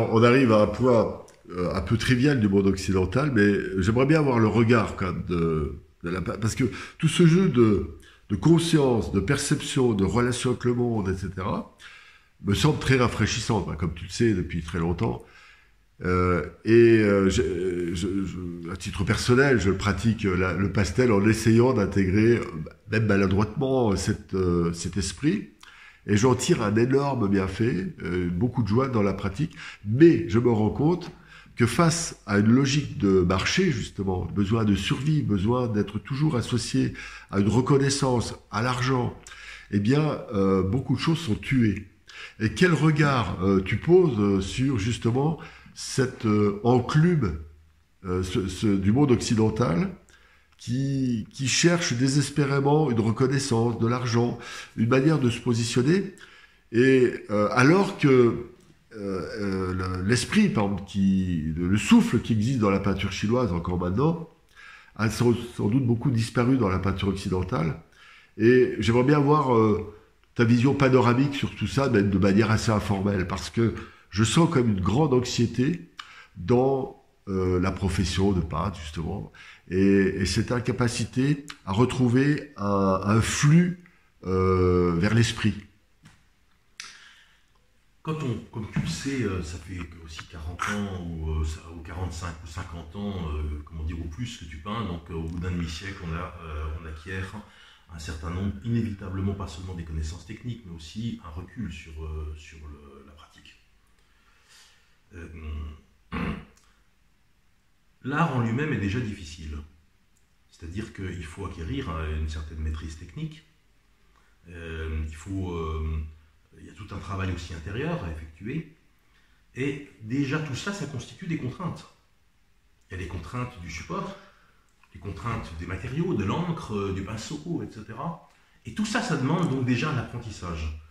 Alors, on arrive à un point un peu trivial du monde occidental, mais j'aimerais bien avoir le regard quand même parce que tout ce jeu de conscience, de perception, de relation avec le monde, etc., me semble très rafraîchissant, comme tu le sais depuis très longtemps. À titre personnel, je pratique le pastel en essayant d'intégrer, même maladroitement, cet esprit. Et j'en tire un énorme bienfait, beaucoup de joie dans la pratique. Mais je me rends compte que face à une logique de marché, justement, besoin de survie, besoin d'être toujours associé à une reconnaissance, à l'argent, eh bien, beaucoup de choses sont tuées. Et quel regard tu poses sur, justement, cette enclume du monde occidental qui cherche désespérément une reconnaissance, de l'argent, une manière de se positionner, et alors que l'esprit, par exemple, le souffle qui existe dans la peinture chinoise encore maintenant, a sans doute beaucoup disparu dans la peinture occidentale. Et j'aimerais bien voir ta vision panoramique sur tout ça, mais de manière assez informelle, parce que je sens comme une grande anxiété dans la profession de peintre, justement, et cette incapacité à retrouver un flux vers l'esprit. Comme tu le sais, ça fait aussi 40 ans, ou 45 ou 50 ans, comment dire, ou plus que tu peins, donc au bout d'un demi-siècle, on acquiert un certain nombre, inévitablement pas seulement des connaissances techniques, mais aussi un recul sur la pratique. L'art en lui-même est déjà difficile. C'est-à-dire qu'il faut acquérir une certaine maîtrise technique. Il y a tout un travail aussi intérieur à effectuer. Et déjà tout ça, ça constitue des contraintes. Il y a les contraintes du support, les contraintes des matériaux, de l'encre, du pinceau, etc. Et tout ça, ça demande donc déjà un apprentissage.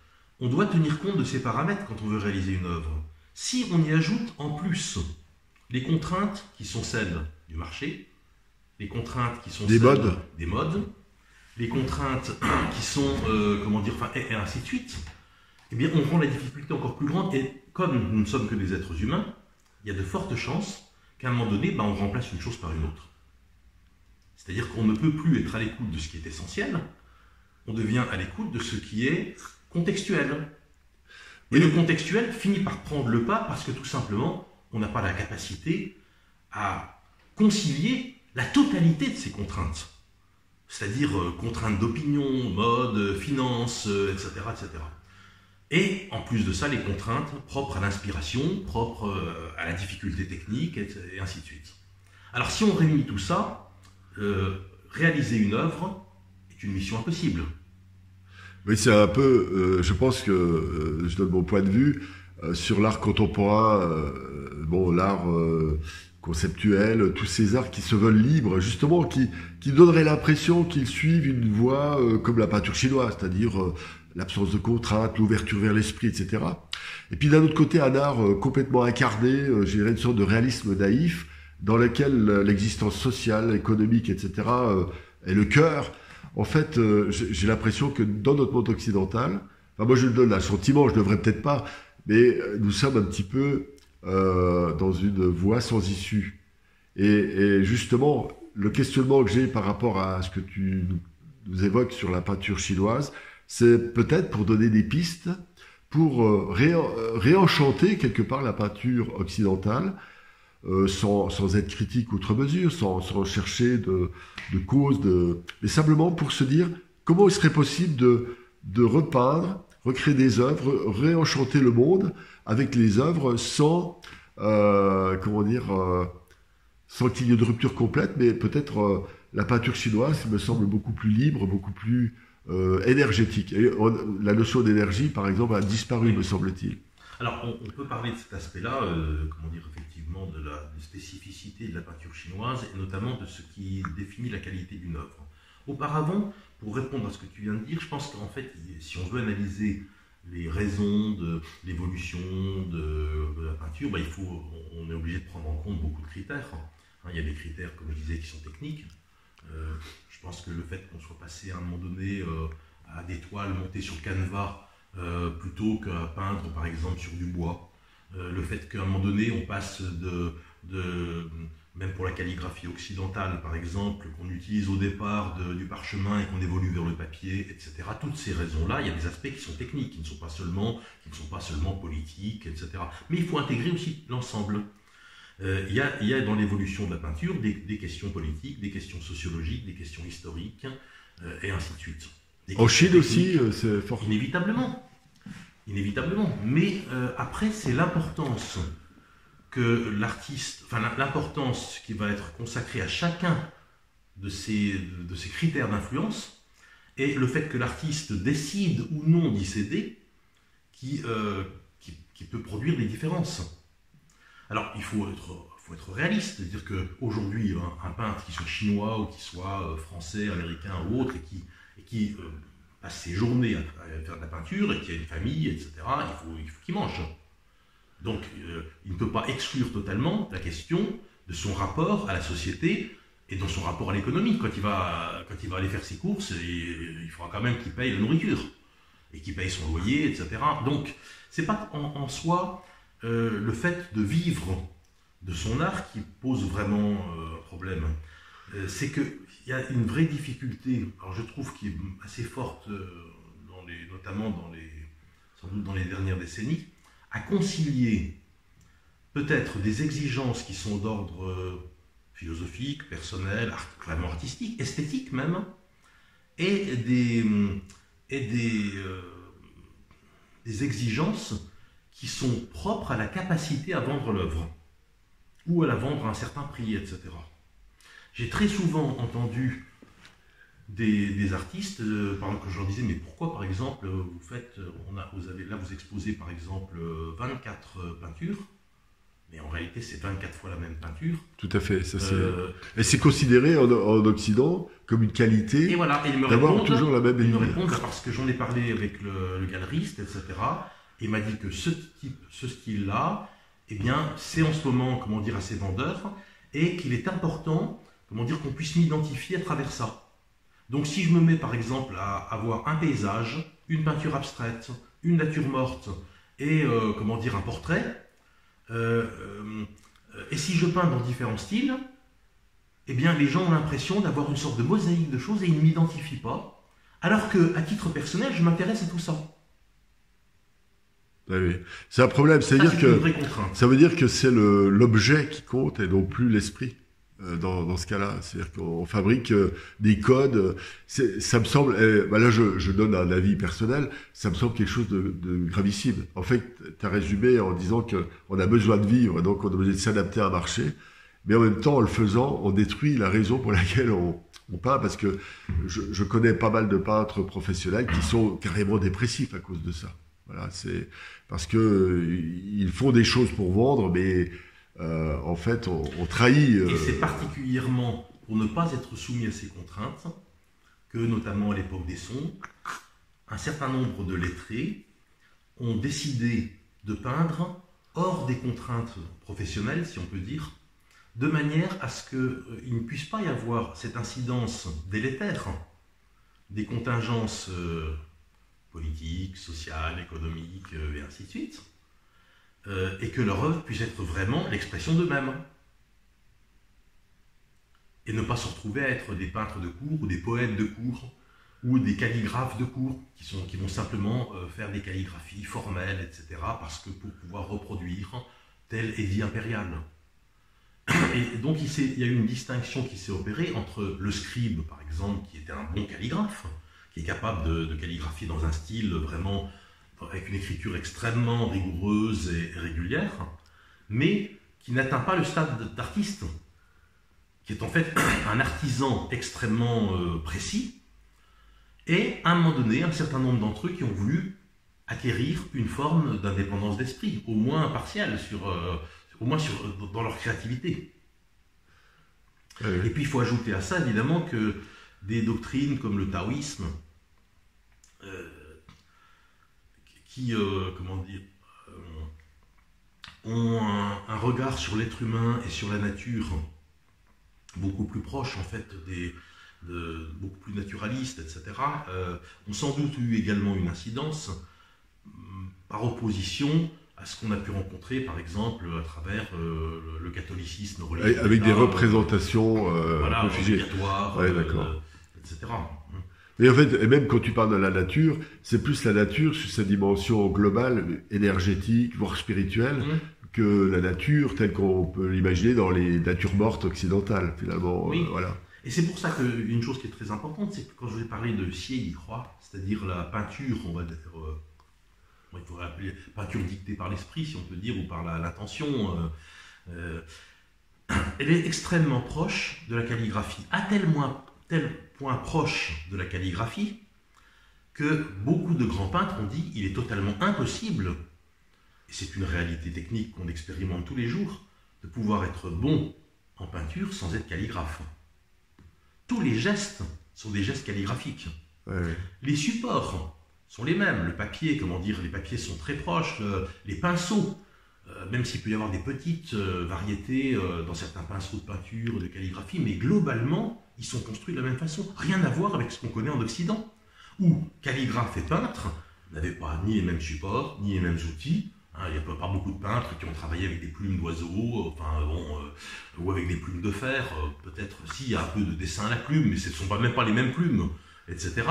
On doit tenir compte de ces paramètres quand on veut réaliser une œuvre. Si on y ajoute en plus les contraintes qui sont celles du marché, les contraintes qui sont des modes, les contraintes qui sont, et ainsi de suite, eh bien on rend la difficulté encore plus grande. Et comme nous ne sommes que des êtres humains, il y a de fortes chances qu'à un moment donné, on remplace une chose par une autre. C'est-à-dire qu'on ne peut plus être à l'écoute de ce qui est essentiel, on devient à l'écoute de ce qui est contextuel. Et le contextuel finit par prendre le pas parce que tout simplement, on n'a pas la capacité à concilier la totalité de ces contraintes. C'est-à-dire contraintes d'opinion, mode, finance, etc., etc. Et en plus de ça, les contraintes propres à l'inspiration, propres à la difficulté technique, et ainsi de suite. Alors si on réunit tout ça, réaliser une œuvre est une mission impossible. Oui, c'est un peu, je pense que, je donne mon point de vue, sur l'art contemporain, l'art conceptuel, tous ces arts qui se veulent libres, justement, qui donneraient l'impression qu'ils suivent une voie comme la peinture chinoise, c'est-à-dire l'absence de contraintes, l'ouverture vers l'esprit, etc. Et puis d'un autre côté, un art complètement incarné, je dirais une sorte de réalisme naïf, dans lequel l'existence sociale, économique, etc. est le cœur. En fait, j'ai l'impression que dans notre monde occidental, moi je donne un sentiment, je ne devrais peut-être pas, mais nous sommes un petit peu dans une voie sans issue. Et justement, le questionnement que j'ai par rapport à ce que tu nous évoques sur la peinture chinoise, c'est peut-être pour donner des pistes, pour réenchanter quelque part la peinture occidentale, sans être critique outre mesure, sans chercher de cause, mais simplement pour se dire comment il serait possible de repeindre, recréer des œuvres, réenchanter le monde avec les œuvres sans qu'il y ait de rupture complète, mais peut-être la peinture chinoise me semble beaucoup plus libre, beaucoup plus énergétique. Et la notion d'énergie, par exemple, a disparu, me semble-t-il. Alors, on peut parler de cet aspect-là, effectivement, de la spécificité de la peinture chinoise, et notamment de ce qui définit la qualité d'une œuvre. Auparavant, pour répondre à ce que tu viens de dire, je pense qu'en fait, si on veut analyser les raisons de l'évolution de la peinture, on est obligé de prendre en compte beaucoup de critères. Il y a des critères, comme je disais, qui sont techniques. Je pense que le fait qu'on soit passé à un moment donné à des toiles montées sur canevas, plutôt qu'à peindre par exemple sur du bois, le fait qu'à un moment donné, on passe même pour la calligraphie occidentale, par exemple, qu'on utilise au départ du parchemin et qu'on évolue vers le papier, etc. Toutes ces raisons-là, il y a des aspects qui sont techniques, qui ne sont pas seulement politiques, etc. Mais il faut intégrer aussi l'ensemble. Il y a dans l'évolution de la peinture des questions politiques, des questions sociologiques, des questions historiques, et ainsi de suite. En Chine aussi, c'est fort. Inévitablement. Mais après, c'est l'importance que l'artiste, enfin l'importance qui va être consacrée à chacun de ces critères d'influence, et le fait que l'artiste décide ou non d'y céder, qui peut produire des différences. Alors, il faut être réaliste, c'est-à-dire qu'aujourd'hui, un peintre qui soit chinois ou qui soit français, américain ou autre, et qui passe ses journées à faire de la peinture, et qui a une famille, etc., il faut qu'il mange. Donc, il ne peut pas exclure totalement la question de son rapport à la société et de son rapport à l'économie. Quand il va aller faire ses courses, il faudra quand même qu'il paye la nourriture, et qu'il paye son loyer, etc. Donc, c'est pas en soi le fait de vivre de son art qui pose vraiment problème. C'est qu'il y a une vraie difficulté, alors je trouve qui est assez forte, notamment sans doute dans les dernières décennies, à concilier peut-être des exigences qui sont d'ordre philosophique, personnel, clairement artistique, esthétique même, et des exigences qui sont propres à la capacité à vendre l'œuvre, ou à la vendre à un certain prix, etc. J'ai très souvent entendu des artistes, par exemple, que je leur disais, mais pourquoi, par exemple, vous exposez, par exemple, 24 peintures, mais en réalité, c'est 24 fois la même peinture. Tout à fait. Et c'est considéré en Occident comme une qualité, et voilà, et d'avoir toujours la même ligne. Ils me répondent parce que j'en ai parlé avec le galeriste, etc., et il m'a dit que ce style-là, eh bien, c'est en ce moment, assez vendeur, et qu'il est important, qu'on puisse m'identifier à travers ça. Donc si je me mets par exemple à avoir un paysage, une peinture abstraite, une nature morte et un portrait, et si je peins dans différents styles, eh bien les gens ont l'impression d'avoir une sorte de mosaïque de choses et ils ne m'identifient pas, alors qu'à titre personnel, je m'intéresse à tout ça. Oui. C'est un problème, ça veut dire que c'est l'objet qui compte et non plus l'esprit. Dans ce cas-là, c'est-à-dire qu'on fabrique des codes. Ça me semble, là je donne un avis personnel, ça me semble quelque chose de gravissime. En fait, tu as résumé en disant qu'on a besoin de vivre, donc on est obligé de s'adapter à un marché, mais en même temps, en le faisant, on détruit la raison pour laquelle on peint, parce que je connais pas mal de peintres professionnels qui sont carrément dépressifs à cause de ça. Voilà, c'est parce que ils font des choses pour vendre, mais en fait, on trahit. Et c'est particulièrement pour ne pas être soumis à ces contraintes que, notamment à l'époque des Song, un certain nombre de lettrés ont décidé de peindre hors des contraintes professionnelles, si on peut dire, de manière à ce qu'il ne puisse pas y avoir cette incidence délétère des contingences politiques, sociales, économiques, et ainsi de suite. Et que leur œuvre puisse être vraiment l'expression d'eux-mêmes. Et ne pas se retrouver à être des peintres de cour, ou des poètes de cour, ou des calligraphes de cour, qui vont simplement faire des calligraphies formelles, etc., parce que pour pouvoir reproduire tel édit impérial. Et donc il y a eu une distinction qui s'est opérée entre le scribe, par exemple, qui était un bon calligraphe, qui est capable de calligraphier dans un style vraiment avec une écriture extrêmement rigoureuse et régulière, mais qui n'atteint pas le stade d'artiste, qui est en fait un artisan extrêmement précis, et à un moment donné, un certain nombre d'entre eux qui ont voulu acquérir une forme d'indépendance d'esprit, au moins partielle, dans leur créativité. Oui. Et puis il faut ajouter à ça, évidemment, que des doctrines comme le taoïsme, qui ont un regard sur l'être humain et sur la nature beaucoup plus proche, en fait, beaucoup plus naturaliste, etc., ont sans doute eu également une incidence par opposition à ce qu'on a pu rencontrer, par exemple, à travers le catholicisme religieux. Avec des représentations voilà, un peu figées. Ouais, etc. Et en fait, et même quand tu parles de la nature, c'est plus la nature sur sa dimension globale, énergétique, voire spirituelle, que la nature telle qu'on peut l'imaginer dans les natures mortes occidentales, finalement. Oui. Voilà. Et c'est pour ça qu'une chose qui est très importante, c'est que quand je vais parler de Sieyes-y-Croix, c'est-à-dire la peinture, on va dire, il faudrait appeler peinture dictée par l'esprit, si on peut dire, ou par l'intention, elle est extrêmement proche de la calligraphie, à tel point proche de la calligraphie que beaucoup de grands peintres ont dit il est totalement impossible, et c'est une réalité technique qu'on expérimente tous les jours, de pouvoir être bon en peinture sans être calligraphe. Tous les gestes sont des gestes calligraphiques. Ouais. Les supports sont les mêmes. Le papier, les papiers sont très proches. Les pinceaux, même s'il peut y avoir des petites variétés dans certains pinceaux de peinture, de calligraphie, mais globalement, ils sont construits de la même façon. Rien à voir avec ce qu'on connaît en Occident, où calligraphe et peintre n'avaient pas ni les mêmes supports, ni les mêmes outils. Il n'y a pas beaucoup de peintres qui ont travaillé avec des plumes d'oiseaux, ou avec des plumes de fer. Peut-être s'il y a un peu de dessin à la plume, mais ce ne sont même pas les mêmes plumes, etc.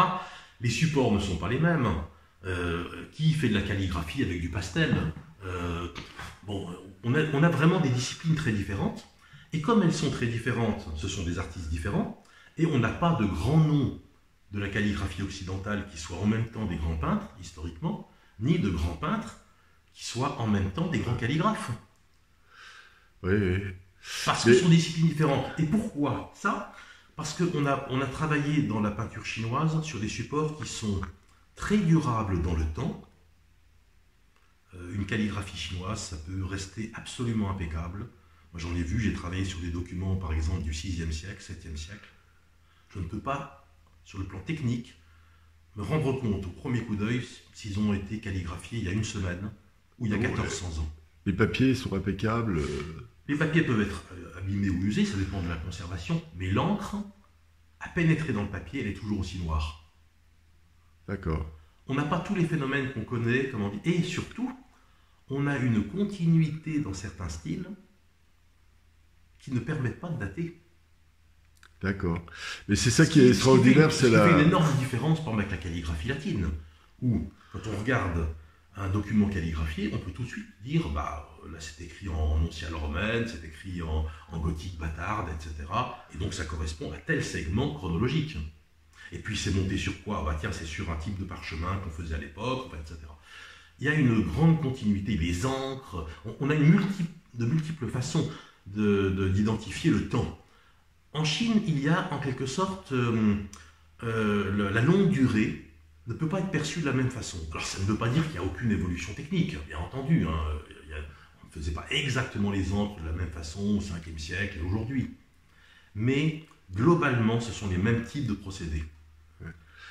Les supports ne sont pas les mêmes. Qui fait de la calligraphie avec du pastel? On a vraiment des disciplines très différentes. Et comme elles sont très différentes, ce sont des artistes différents, et on n'a pas de grands noms de la calligraphie occidentale qui soient en même temps des grands peintres, historiquement, ni de grands peintres qui soient en même temps des grands calligraphes. Oui, oui. Parce que ce sont des disciplines différentes. Et pourquoi ça? Parce qu'on a travaillé dans la peinture chinoise sur des supports qui sont très durables dans le temps. Une calligraphie chinoise, ça peut rester absolument impeccable. Moi j'en ai vu, j'ai travaillé sur des documents par exemple du 6e siècle, 7e siècle. Je ne peux pas, sur le plan technique, me rendre compte au premier coup d'œil s'ils ont été calligraphiés il y a une semaine ou il y a 1400 ans. Les papiers sont impeccables. Les papiers peuvent être abîmés ou usés, ça dépend de la conservation, mais l'encre a pénétré dans le papier, elle est toujours aussi noire. D'accord. On n'a pas tous les phénomènes qu'on connaît, comme on dit, et surtout, on a une continuité dans certains styles qui ne permettent pas de dater. D'accord. Mais c'est ça qui est extraordinaire, c'est la... Ce qui fait une énorme différence, par exemple, avec la calligraphie latine, où, quand on regarde un document calligraphié, on peut tout de suite dire, là c'est écrit en onciale romaine, c'est écrit en gothique bâtarde, etc. Et donc ça correspond à tel segment chronologique. Et puis c'est monté sur quoi? Tiens, c'est sur un type de parchemin qu'on faisait à l'époque, etc. Il y a une grande continuité, les encres, on a de multiples façons d'identifier le temps. En Chine, il y a en quelque sorte la longue durée ne peut pas être perçue de la même façon. Alors ça ne veut pas dire qu'il n'y a aucune évolution technique, bien entendu. On ne faisait pas exactement les encres de la même façon au 5e siècle et aujourd'hui. Mais globalement, ce sont les mêmes types de procédés.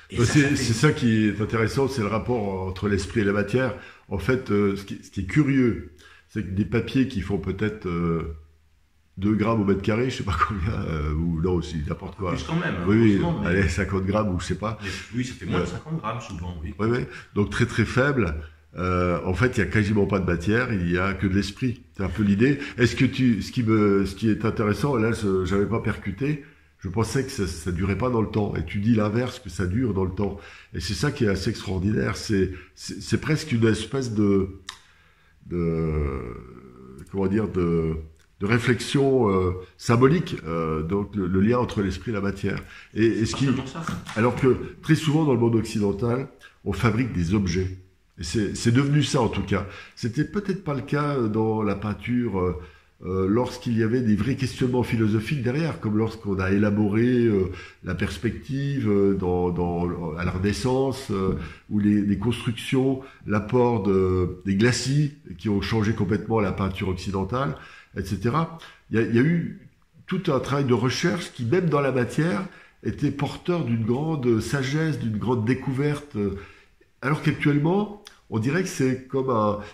C'est ça qui est intéressant, c'est le rapport entre l'esprit et la matière. En fait, ce qui est curieux, c'est que des papiers qui font peut-être 2 grammes au mètre carré, je sais pas combien, ou non, aussi n'importe quoi. Plus quand même. Oui, allez, 50 grammes ou je sais pas. Oui, ça fait moins de 50 grammes souvent, oui. Oui. Donc très très faible. En fait, il y a quasiment pas de matière, il y a que de l'esprit. C'est un peu l'idée. Est-ce que ce qui est intéressant, là, j'avais pas percuté. Je pensais que ça durait pas dans le temps. Et tu dis l'inverse, que ça dure dans le temps. Et c'est ça qui est assez extraordinaire. C'est presque une espèce de réflexion symbolique, donc le lien entre l'esprit et la matière. Alors que très souvent dans le monde occidental, on fabrique des objets. Et c'est devenu ça en tout cas. C'était peut-être pas le cas dans la peinture lorsqu'il y avait des vrais questionnements philosophiques derrière, comme lorsqu'on a élaboré la perspective à la Renaissance, ou les constructions, l'apport des glacis qui ont changé complètement la peinture occidentale, etc. Il y a eu tout un travail de recherche qui, même dans la matière, était porteur d'une grande sagesse, d'une grande découverte, alors qu'actuellement, on dirait que c'est comme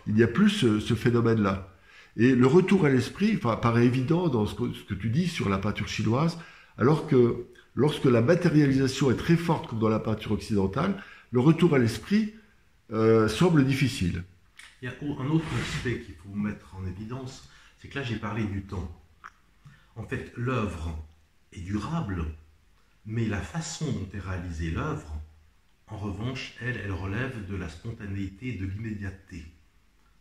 il n'y a plus ce phénomène-là. Et le retour à l'esprit paraît évident dans ce que tu dis sur la peinture chinoise, alors que lorsque la matérialisation est très forte comme dans la peinture occidentale, le retour à l'esprit semble difficile. Il y a un autre aspect qu'il faut mettre en évidence, c'est que là j'ai parlé du temps. En fait, l'œuvre est durable, mais la façon dont est réalisée l'œuvre, en revanche, elle relève de la spontanéité et de l'immédiateté.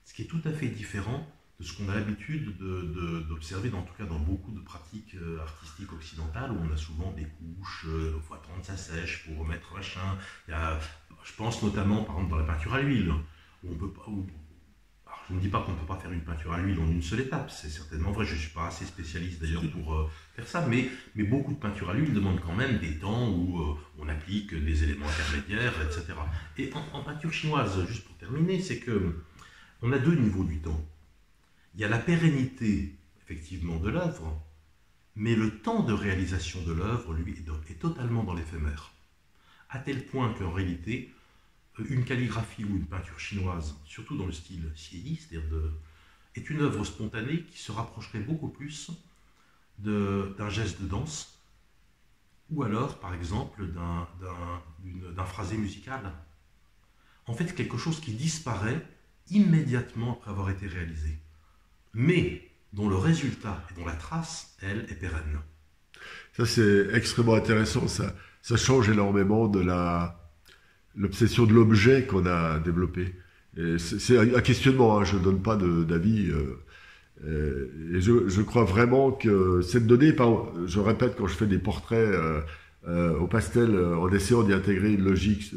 Ce qui est tout à fait différent de ce qu'on a l'habitude d'observer, en tout cas dans beaucoup de pratiques artistiques occidentales, où on a souvent des couches, il faut attendre que ça sèche pour remettre machin. Je pense notamment, par exemple, dans la peinture à l'huile, où on peut pas... alors, je ne dis pas qu'on ne peut pas faire une peinture à l'huile en une seule étape, c'est certainement vrai, je ne suis pas assez spécialiste d'ailleurs pour faire ça, mais beaucoup de peintures à l'huile demandent quand même des temps où on applique des éléments intermédiaires, etc. Et en peinture chinoise, juste pour terminer, c'est que on a deux niveaux du temps. Il y a la pérennité, effectivement, de l'œuvre, mais le temps de réalisation de l'œuvre, lui, est totalement dans l'éphémère. À tel point qu'en réalité, une calligraphie ou une peinture chinoise, surtout dans le style xieyi, est une œuvre spontanée qui se rapprocherait beaucoup plus d'un geste de danse, ou alors, par exemple, d'un phrasé musical. En fait, quelque chose qui disparaît immédiatement après avoir été réalisé, mais dont le résultat et dont la trace, elle, est pérenne. Ça, c'est extrêmement intéressant. Ça change énormément de l'obsession de l'objet qu'on a développé. C'est un questionnement, hein, je ne donne pas d'avis. Et je crois vraiment que cette donnée, je répète, quand je fais des portraits au pastel, en essayant d'y intégrer une logique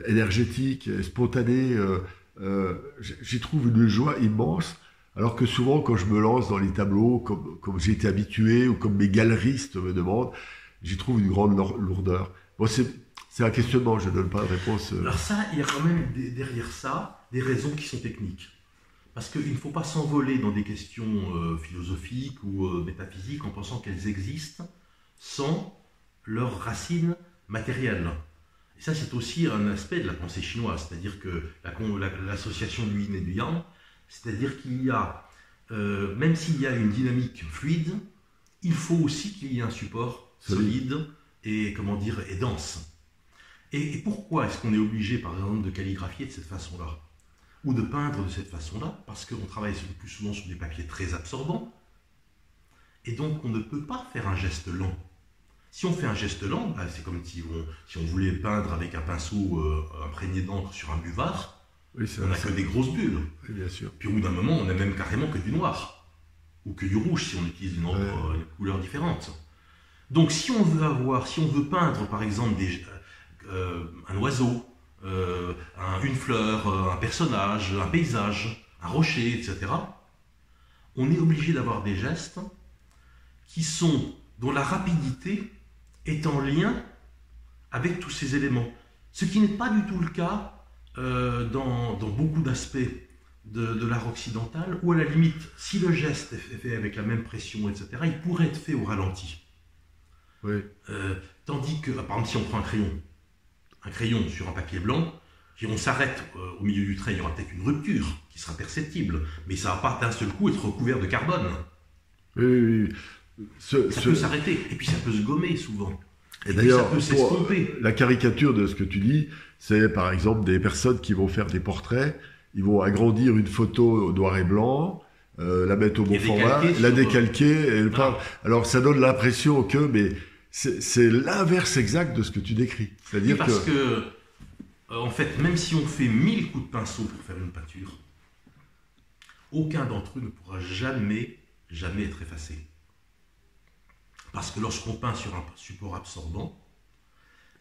énergétique, spontanée, j'y trouve une joie immense. Alors que souvent, quand je me lance dans les tableaux, comme j'ai été habitué, ou comme mes galeristes me demandent, j'y trouve une grande lourdeur. Bon, c'est un questionnement, je ne donne pas de réponse. Alors ça, il y a quand même derrière ça des raisons qui sont techniques. Parce qu'il ne faut pas s'envoler dans des questions philosophiques ou métaphysiques en pensant qu'elles existent sans leurs racines matérielles. Et ça, c'est aussi un aspect de la pensée chinoise, c'est-à-dire que l'association du yin et du yang, c'est-à-dire qu'il y a, même s'il y a une dynamique fluide, il faut aussi qu'il y ait un support solide et, et dense. Et pourquoi est-ce qu'on est obligé, par exemple, de calligraphier de cette façon-là, ou de peindre de cette façon-là? Parce qu'on travaille le plus souvent sur des papiers très absorbants, et donc on ne peut pas faire un geste lent. Si on fait un geste lent, c'est comme si on voulait peindre avec un pinceau imprégné d'encre sur un buvard. Oui, on n'a que des grosses bulles. Oui, bien sûr. Puis au bout d'un moment, on n'a même carrément que du noir. Ou que du rouge, si on utilise une couleur différente. Donc si on veut peindre, par exemple, un oiseau, une fleur, un personnage, un paysage, un rocher, etc., on est obligé d'avoir des gestes dont la rapidité est en lien avec tous ces éléments. Ce qui n'est pas du tout le cas dans beaucoup d'aspects de l'art occidental, où à la limite, si le geste est fait avec la même pression, etc., il pourrait être fait au ralenti. Oui. Tandis que, par exemple, si on prend un crayon sur un papier blanc, si on s'arrête au milieu du trait, il y aura peut-être une rupture qui sera perceptible, mais ça ne va pas d'un seul coup être recouvert de carbone. Oui. Ça peut s'arrêter, et puis ça peut se gommer souvent. Et d'ailleurs, la caricature de ce que tu dis, c'est par exemple des personnes qui vont faire des portraits, ils vont agrandir une photo au noir et blanc, la mettre au bon format, la décalquer, et alors ça donne l'impression mais c'est l'inverse exact de ce que tu décris. C'est-à-dire parce que, en fait, même si on fait 1000 coups de pinceau pour faire une peinture, aucun d'entre eux ne pourra jamais être effacé. Parce que lorsqu'on peint sur un support absorbant,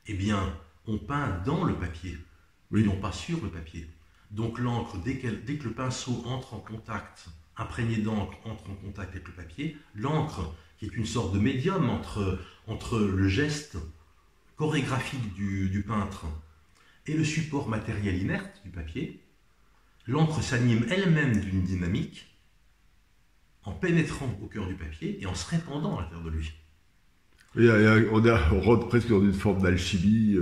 eh bien, on peint dans le papier, et non pas sur le papier. Donc l'encre, dès que le pinceau entre en contact, imprégné d'encre, entre en contact avec le papier, l'encre, qui est une sorte de médium entre le geste chorégraphique du peintre et le support matériel inerte du papier, l'encre s'anime elle-même d'une dynamique en pénétrant au cœur du papier et en se répandant à l'intérieur de lui. Et on rentre presque dans une forme d'alchimie,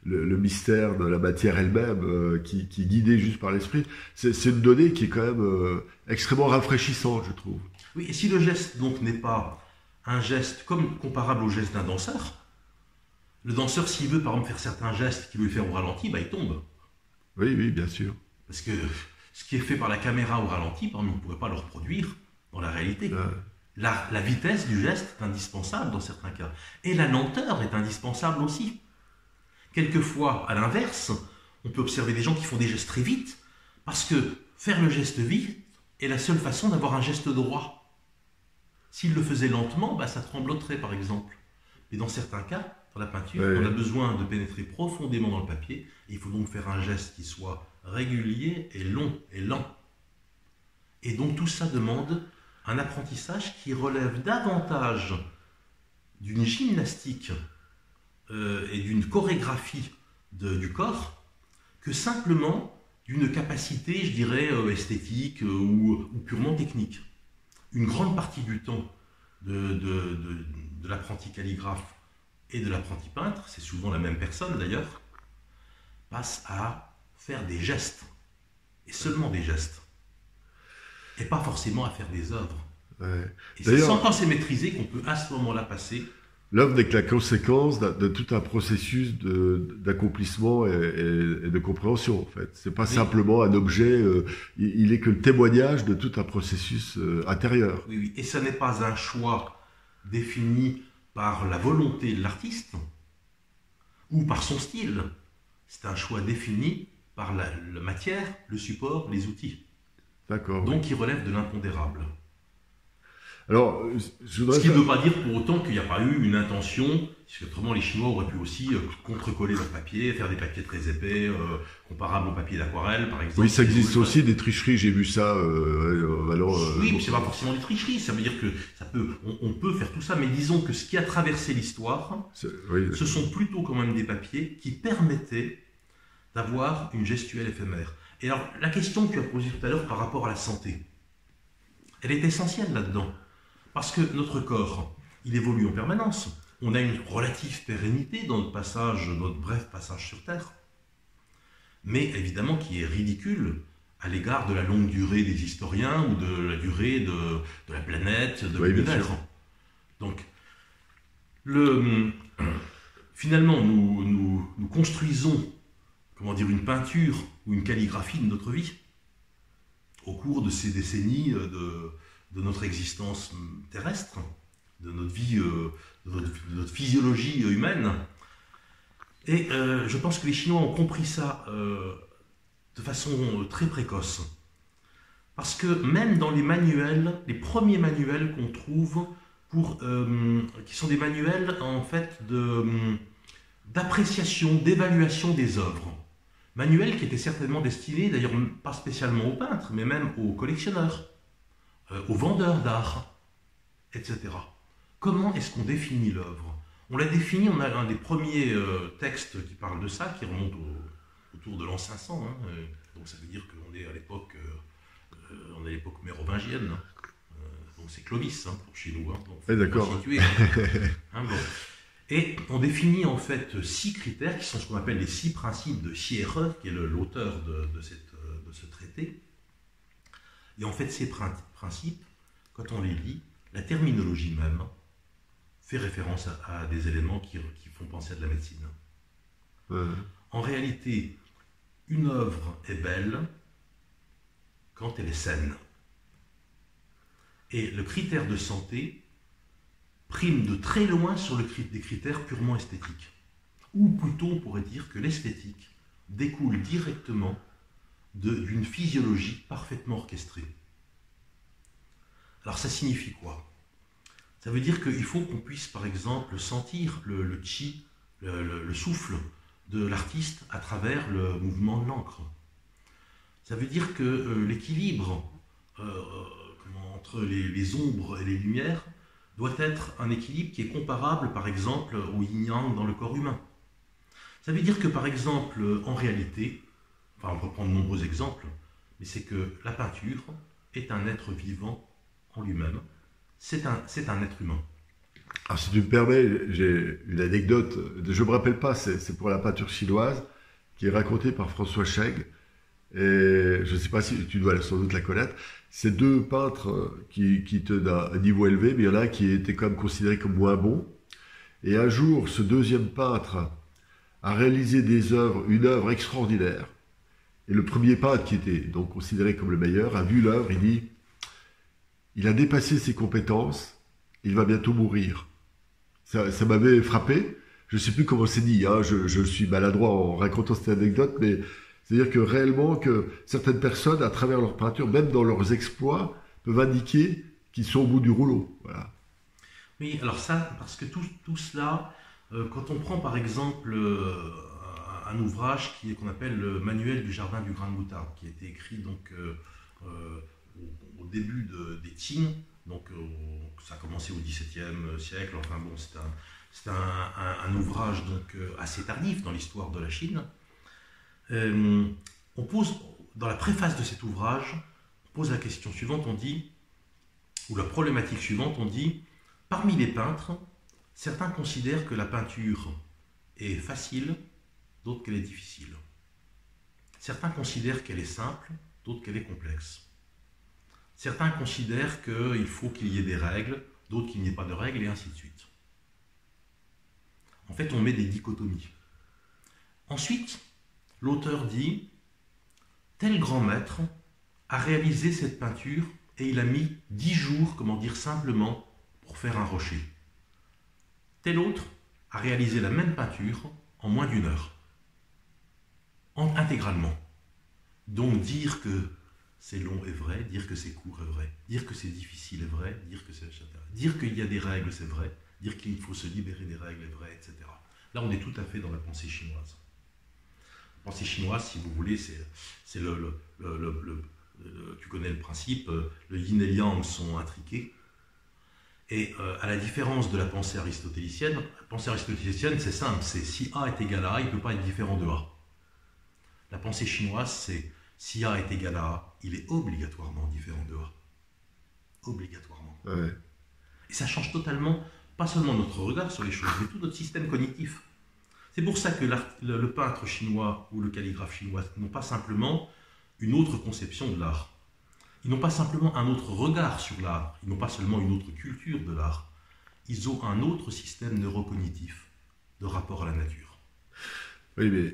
le mystère de la matière elle-même qui est guidé juste par l'esprit. C'est une donnée qui est quand même extrêmement rafraîchissante, je trouve. Oui, et si le geste donc n'est pas un geste comparable au geste d'un danseur, le danseur, s'il veut par exemple faire certains gestes qu'il veut faire au ralenti, il tombe. Oui, bien sûr. Parce que Ce qui est fait par la caméra au ralenti, on ne pourrait pas le reproduire dans la réalité. La vitesse du geste est indispensable dans certains cas. Et la lenteur est indispensable aussi. Quelquefois, à l'inverse, on peut observer des gens qui font des gestes très vite, parce que faire le geste vite est la seule façon d'avoir un geste droit. S'il le faisait lentement, ça trembloterait par exemple. Mais dans certains cas, dans la peinture, on a besoin de pénétrer profondément dans le papier, et il faut donc faire un geste qui soit régulier et long et lent. Et donc tout ça demande un apprentissage qui relève davantage d'une gymnastique et d'une chorégraphie du corps que simplement d'une capacité, je dirais, esthétique ou purement technique. Une grande partie du temps de l'apprenti calligraphe et de l'apprenti peintre, c'est souvent la même personne d'ailleurs, passe à faire des gestes, et seulement des gestes, et pas forcément à faire des œuvres. Et c'est quand c'est maîtrisé qu'on peut à ce moment-là passer. L'œuvre n'est que la conséquence de tout un processus d'accomplissement et de compréhension, en fait. C'est pas simplement un objet, il est que le témoignage de tout un processus intérieur. Oui, et ça n'est pas un choix défini par la volonté de l'artiste ou par son style. C'est un choix défini par la matière, le support, les outils. D'accord. Donc il relève de l'impondérable. Alors, ce qui ne veut pas dire pour autant qu'il n'y a pas eu une intention, parce qu'autrement les Chinois auraient pu aussi contre-coller leur papier, faire des papiers très épais, comparables au papier d'aquarelle par exemple. Oui, ça existe aussi des tricheries, j'ai vu ça. Oui, mais c'est pas forcément des tricheries, ça veut dire que on peut faire tout ça, mais disons que ce qui a traversé l'histoire, ce sont plutôt quand même des papiers qui permettaient d'avoir une gestuelle éphémère. Et alors, la question que tu as posée tout à l'heure par rapport à la santé, elle est essentielle là-dedans. Parce que notre corps, il évolue en permanence. On a une relative pérennité dans notre bref passage sur Terre. Mais évidemment qui est ridicule à l'égard de la longue durée des historiens ou de la durée de la planète, de l'univers. Donc, finalement, nous construisons, une peinture ou une calligraphie de notre vie au cours de ces décennies de notre existence terrestre, de notre vie, de notre physiologie humaine. Et je pense que les Chinois ont compris ça de façon très précoce. Parce que même dans les manuels, les premiers manuels qu'on trouve, qui sont des manuels en fait d'appréciation, d'évaluation des œuvres, manuels qui étaient certainement destinés, d'ailleurs pas spécialement aux peintres, mais même aux collectionneurs, aux vendeurs d'art, etc. Comment est-ce qu'on définit l'œuvre? On l'a défini, on a un des premiers textes qui parle de ça, qui remonte autour de l'an 500, donc ça veut dire qu'on est à l'époque mérovingienne, donc c'est Clovis pour chez nous, donc d'accord. Situé, bon. Et on définit en fait 6 critères qui sont ce qu'on appelle les 6 principes de Hsieh-He, qui est l'auteur de ce traité. Et en fait, ces principes, quand on les lit, la terminologie même fait référence à des éléments qui font penser à de la médecine. En réalité, une œuvre est belle quand elle est saine. Et le critère de santé prime de très loin sur des critères purement esthétiques. Ou plutôt, on pourrait dire que l'esthétique découle directement d'une physiologie parfaitement orchestrée. Alors ça signifie quoi? Ça veut dire qu'il faut qu'on puisse, par exemple, sentir le chi, le souffle de l'artiste à travers le mouvement de l'encre. Ça veut dire que l'équilibre entre les ombres et les lumières doit être un équilibre qui est comparable, par exemple, au yin-yang dans le corps humain. Ça veut dire que, par exemple, en réalité, on peut prendre de nombreux exemples, mais c'est que la peinture est un être vivant en lui-même. C'est un être humain. Alors, si tu me permets, j'ai une anecdote, je ne me rappelle pas, c'est pour la peinture chinoise, qui est racontée par François Cheng, et je ne sais pas si tu dois sans doute la connaître. C'est 2 peintres qui étaient d'un niveau élevé, mais il y en a un qui était quand même considéré comme moins bon. Et un jour, ce deuxième peintre a réalisé une œuvre extraordinaire. Et le premier peintre, qui était donc considéré comme le meilleur, a vu l'œuvre, il dit, il a dépassé ses compétences, il va bientôt mourir. Ça m'avait frappé. Je ne sais plus comment c'est dit, hein, je suis maladroit en racontant cette anecdote, mais c'est-à-dire que réellement, que certaines personnes, à travers leur peinture, même dans leurs exploits, peuvent indiquer qu'ils sont au bout du rouleau. Voilà. Oui, alors ça, parce que tout cela, quand on prend par exemple un ouvrage qu'on appelle le Manuel du jardin du grain de moutarde, qui a été écrit donc au début des Qing, donc ça a commencé au XVIIe siècle, enfin bon, c'est un ouvrage donc assez tardif dans l'histoire de la Chine. On pose, dans la préface de cet ouvrage, on pose la question suivante, on dit, ou la problématique suivante, on dit, parmi les peintres, certains considèrent que la peinture est facile, d'autres qu'elle est difficile. Certains considèrent qu'elle est simple, d'autres qu'elle est complexe. Certains considèrent qu'il faut qu'il y ait des règles, d'autres qu'il n'y ait pas de règles, et ainsi de suite. En fait, on met des dichotomies. Ensuite, l'auteur dit, tel grand maître a réalisé cette peinture et il a mis 10 jours, comment dire simplement, pour faire un rocher. Tel autre a réalisé la même peinture en moins d'1 heure, intégralement. Donc dire que c'est long est vrai, dire que c'est court est vrai, dire que c'est difficile est vrai, dire que c'est etc. Dire qu'il y a des règles c'est vrai, dire qu'il faut se libérer des règles est vrai, etc. Là on est tout à fait dans la pensée chinoise. La pensée chinoise, si vous voulez, c'est tu connais le principe, le yin et le yang sont intriqués. Et à la différence de la pensée aristotélicienne, c'est simple, c'est si A est égal à A, il ne peut pas être différent de A. La pensée chinoise, c'est si A est égal à A, il est obligatoirement différent de A. Obligatoirement. Ouais. Et ça change totalement, pas seulement notre regard sur les choses, mais tout notre système cognitif. C'est pour ça que le peintre chinois ou le calligraphe chinois n'ont pas simplement une autre conception de l'art. Ils n'ont pas simplement un autre regard sur l'art, ils n'ont pas seulement une autre culture de l'art, ils ont un autre système neurocognitif de rapport à la nature. Oui, mais